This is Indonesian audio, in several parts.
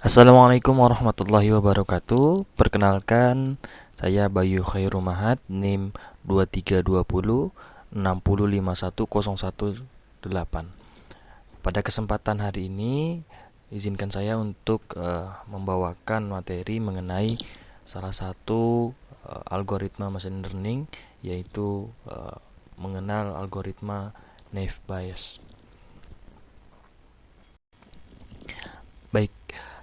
Assalamualaikum warahmatullahi wabarakatuh. Perkenalkan, saya Bayu Khairu Mahad, NIM 2320 60510118. Pada kesempatan hari ini, izinkan saya untuk membawakan materi mengenai salah satu algoritma machine learning, yaitu mengenal algoritma naive Bayes. Baik.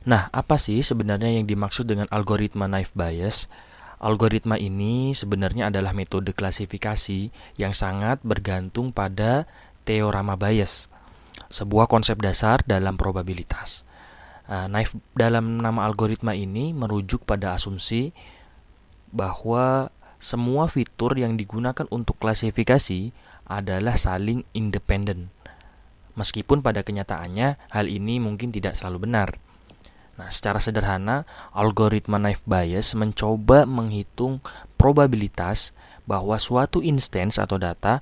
Nah, apa sih sebenarnya yang dimaksud dengan algoritma naive Bayes? Algoritma ini sebenarnya adalah metode klasifikasi yang sangat bergantung pada teorema Bayes, sebuah konsep dasar dalam probabilitas. Naive dalam nama algoritma ini merujuk pada asumsi bahwa semua fitur yang digunakan untuk klasifikasi adalah saling independen. Meskipun pada kenyataannya hal ini mungkin tidak selalu benar. Nah, secara sederhana, algoritma naive Bayes mencoba menghitung probabilitas bahwa suatu instance atau data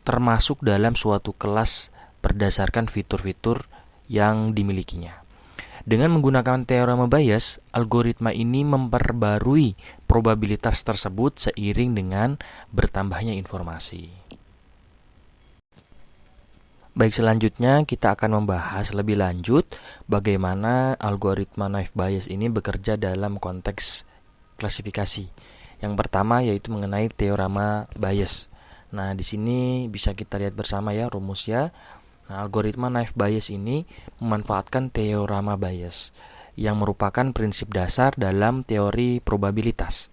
termasuk dalam suatu kelas berdasarkan fitur-fitur yang dimilikinya. Dengan menggunakan teorema Bayes, algoritma ini memperbarui probabilitas tersebut seiring dengan bertambahnya informasi. Baik, selanjutnya kita akan membahas lebih lanjut bagaimana algoritma naive Bayes ini bekerja dalam konteks klasifikasi. Yang pertama yaitu mengenai teorema Bayes. Nah, di sini bisa kita lihat bersama ya rumusnya. Nah, algoritma naive Bayes ini memanfaatkan teorema Bayes yang merupakan prinsip dasar dalam teori probabilitas.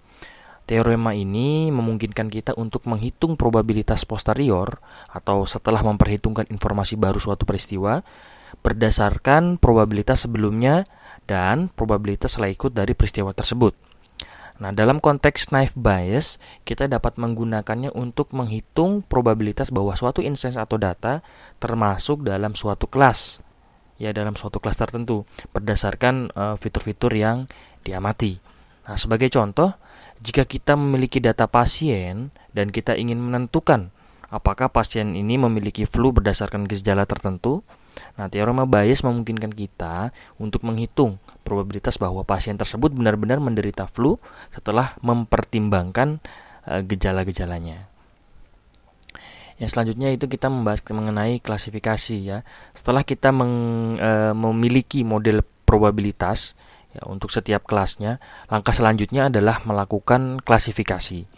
Teorema ini memungkinkan kita untuk menghitung probabilitas posterior atau setelah memperhitungkan informasi baru suatu peristiwa berdasarkan probabilitas sebelumnya dan probabilitas setelah ikut dari peristiwa tersebut. Nah, dalam konteks naive Bayes, kita dapat menggunakannya untuk menghitung probabilitas bahwa suatu instance atau data termasuk dalam suatu kelas, ya dalam suatu kelas tertentu berdasarkan fitur-fitur yang diamati. Nah, sebagai contoh, jika kita memiliki data pasien dan kita ingin menentukan apakah pasien ini memiliki flu berdasarkan gejala tertentu, nah teorema Bayes memungkinkan kita untuk menghitung probabilitas bahwa pasien tersebut benar-benar menderita flu setelah mempertimbangkan gejala-gejalanya. Yang selanjutnya itu kita membahas mengenai klasifikasi ya. Setelah kita memiliki model probabilitas ya, untuk setiap kelasnya, langkah selanjutnya adalah melakukan klasifikasi.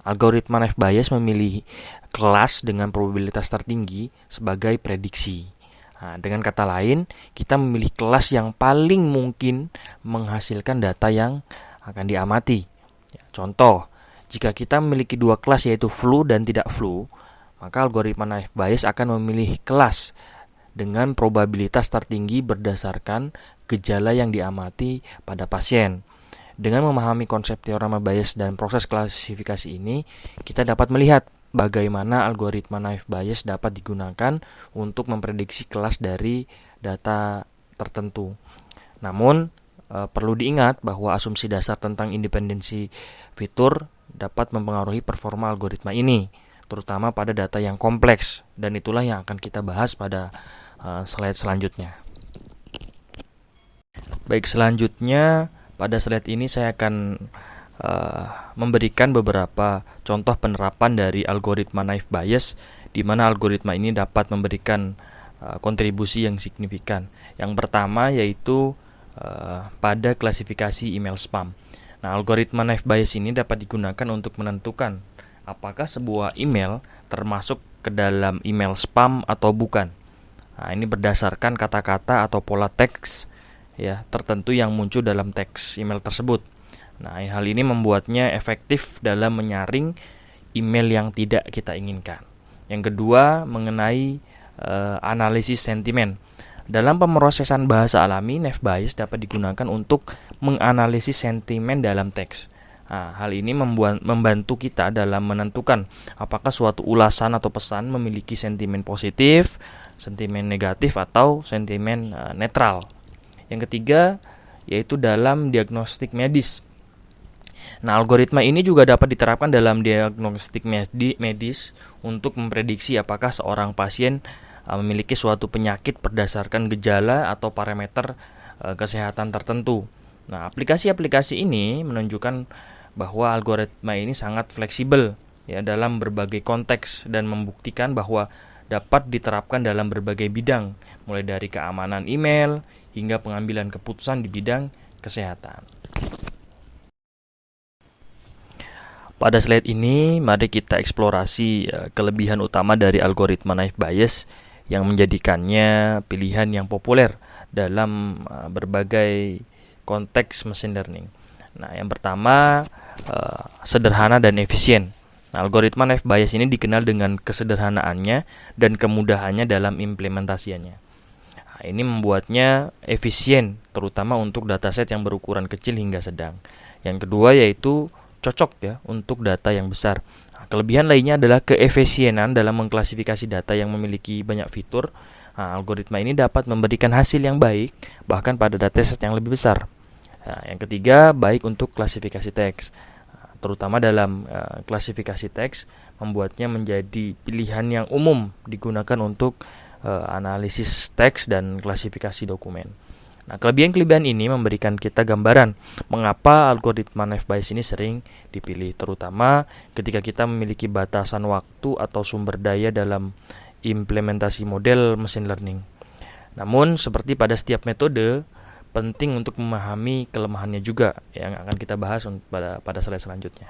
Algoritma naive Bayes memilih kelas dengan probabilitas tertinggi sebagai prediksi. Nah, dengan kata lain, kita memilih kelas yang paling mungkin menghasilkan data yang akan diamati. Ya, contoh, jika kita memiliki dua kelas yaitu flu dan tidak flu, maka algoritma naive Bayes akan memilih kelas dengan probabilitas tertinggi berdasarkan gejala yang diamati pada pasien. Dengan memahami konsep teorema Bayes dan proses klasifikasi ini, kita dapat melihat bagaimana algoritma naive Bayes dapat digunakan untuk memprediksi kelas dari data tertentu. Namun, perlu diingat bahwa asumsi dasar tentang independensi fitur dapat mempengaruhi performa algoritma ini, terutama pada data yang kompleks, dan itulah yang akan kita bahas pada slide selanjutnya. Baik, selanjutnya pada slide ini saya akan memberikan beberapa contoh penerapan dari algoritma naive Bayes, di mana algoritma ini dapat memberikan kontribusi yang signifikan. Yang pertama yaitu pada klasifikasi email spam. Nah, algoritma naive Bayes ini dapat digunakan untuk menentukan apakah sebuah email termasuk ke dalam email spam atau bukan. Nah, ini berdasarkan kata-kata atau pola teks ya tertentu yang muncul dalam teks email tersebut. Nah, hal ini membuatnya efektif dalam menyaring email yang tidak kita inginkan. Yang kedua, mengenai analisis sentimen. Dalam pemrosesan bahasa alami, naive Bayes dapat digunakan untuk menganalisis sentimen dalam teks. Nah, hal ini membantu kita dalam menentukan apakah suatu ulasan atau pesan memiliki sentimen positif, sentimen negatif, atau sentimen netral. Yang ketiga, yaitu dalam diagnostik medis. Nah, algoritma ini juga dapat diterapkan dalam diagnostik medis untuk memprediksi apakah seorang pasien memiliki suatu penyakit berdasarkan gejala atau parameter kesehatan tertentu. Nah, aplikasi-aplikasi ini menunjukkan bahwa algoritma ini sangat fleksibel ya dalam berbagai konteks dan membuktikan bahwa dapat diterapkan dalam berbagai bidang, mulai dari keamanan email hingga pengambilan keputusan di bidang kesehatan. Pada slide ini, mari kita eksplorasi kelebihan utama dari algoritma naive Bayes yang menjadikannya pilihan yang populer dalam berbagai konteks machine learning. Nah, yang pertama, sederhana dan efisien. Nah, algoritma naive Bayes ini dikenal dengan kesederhanaannya dan kemudahannya dalam implementasinya. Nah, ini membuatnya efisien, terutama untuk dataset yang berukuran kecil hingga sedang. Yang kedua yaitu cocok ya untuk data yang besar. Nah, kelebihan lainnya adalah keefisienan dalam mengklasifikasi data yang memiliki banyak fitur. Nah, algoritma ini dapat memberikan hasil yang baik bahkan pada dataset yang lebih besar. Nah, yang ketiga, baik untuk klasifikasi teks. Nah, terutama dalam klasifikasi teks, membuatnya menjadi pilihan yang umum digunakan untuk analisis teks dan klasifikasi dokumen. Nah, kelebihan-kelebihan ini memberikan kita gambaran mengapa algoritma naive Bayes ini sering dipilih, terutama ketika kita memiliki batasan waktu atau sumber daya dalam implementasi model machine learning. Namun, seperti pada setiap metode, penting untuk memahami kelemahannya juga yang akan kita bahas pada slide selanjutnya.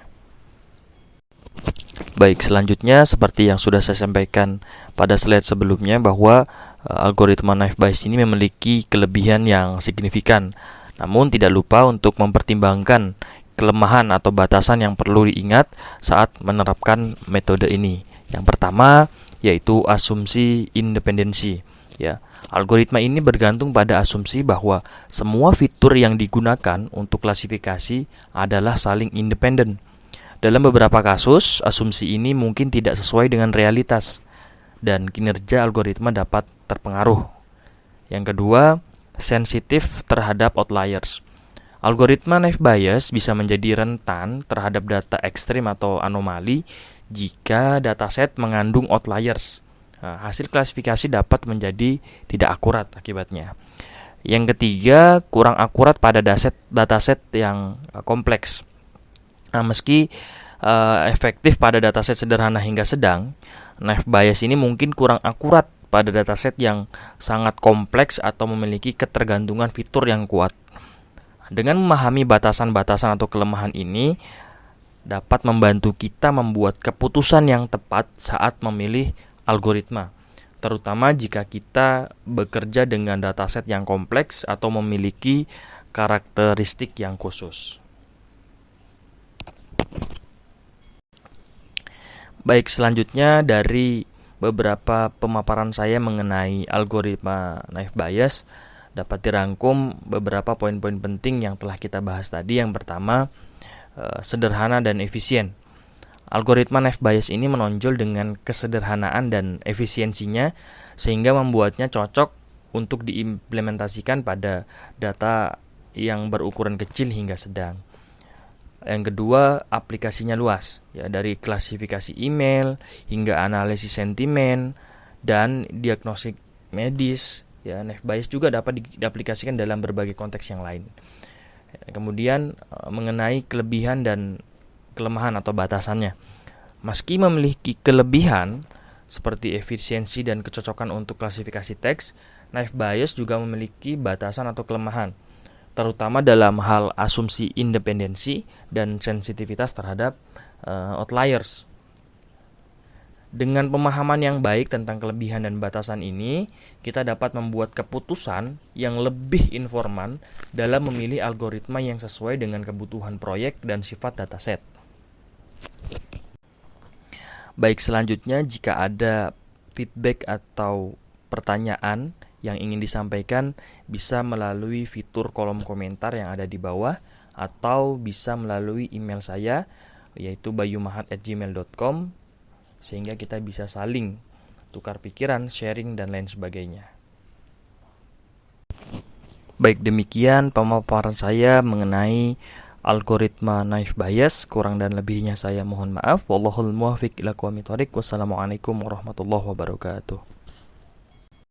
Baik, selanjutnya seperti yang sudah saya sampaikan pada slide sebelumnya bahwa algoritma naive Bayes ini memiliki kelebihan yang signifikan. Namun tidak lupa untuk mempertimbangkan kelemahan atau batasan yang perlu diingat saat menerapkan metode ini. Yang pertama yaitu asumsi independensi. Ya, algoritma ini bergantung pada asumsi bahwa semua fitur yang digunakan untuk klasifikasi adalah saling independen. Dalam beberapa kasus, asumsi ini mungkin tidak sesuai dengan realitas dan kinerja algoritma dapat terpengaruh. Yang kedua, sensitif terhadap outliers. Algoritma naive Bayes bisa menjadi rentan terhadap data ekstrim atau anomali jika dataset mengandung outliers. Nah, hasil klasifikasi dapat menjadi tidak akurat akibatnya. Yang ketiga, kurang akurat pada dataset yang kompleks. Nah, meski efektif pada dataset sederhana hingga sedang, naive Bayes ini mungkin kurang akurat pada dataset yang sangat kompleks atau memiliki ketergantungan fitur yang kuat. Dengan memahami batasan-batasan atau kelemahan ini, dapat membantu kita membuat keputusan yang tepat saat memilih algoritma, terutama jika kita bekerja dengan dataset yang kompleks atau memiliki karakteristik yang khusus. Baik, selanjutnya dari beberapa pemaparan saya mengenai algoritma naive Bayes dapat dirangkum beberapa poin-poin penting yang telah kita bahas tadi. Yang pertama, sederhana dan efisien. Algoritma naive Bayes ini menonjol dengan kesederhanaan dan efisiensinya sehingga membuatnya cocok untuk diimplementasikan pada data yang berukuran kecil hingga sedang. Yang kedua, aplikasinya luas, ya, dari klasifikasi email hingga analisis sentimen dan diagnostik medis. Ya, naive Bayes juga dapat diaplikasikan dalam berbagai konteks yang lain. Kemudian mengenai kelebihan dan kelemahan atau batasannya. Meski memiliki kelebihan seperti efisiensi dan kecocokan untuk klasifikasi teks, naive Bayes juga memiliki batasan atau kelemahan, terutama dalam hal asumsi independensi dan sensitivitas terhadap outliers. Dengan pemahaman yang baik tentang kelebihan dan batasan ini, kita dapat membuat keputusan yang lebih informan dalam memilih algoritma yang sesuai dengan kebutuhan proyek dan sifat dataset. Baik, selanjutnya jika ada feedback atau pertanyaan yang ingin disampaikan, bisa melalui fitur kolom komentar yang ada di bawah atau bisa melalui email saya yaitu bayumahat@gmail.com, sehingga kita bisa saling tukar pikiran, sharing, dan lain sebagainya. Baik, demikian pemaparan saya mengenai algoritma naive Bayes. Kurang dan lebihnya saya mohon maaf. Wallahul muwaffiq ila aqwamit thoriq. Wassalamualaikum warahmatullahi wabarakatuh.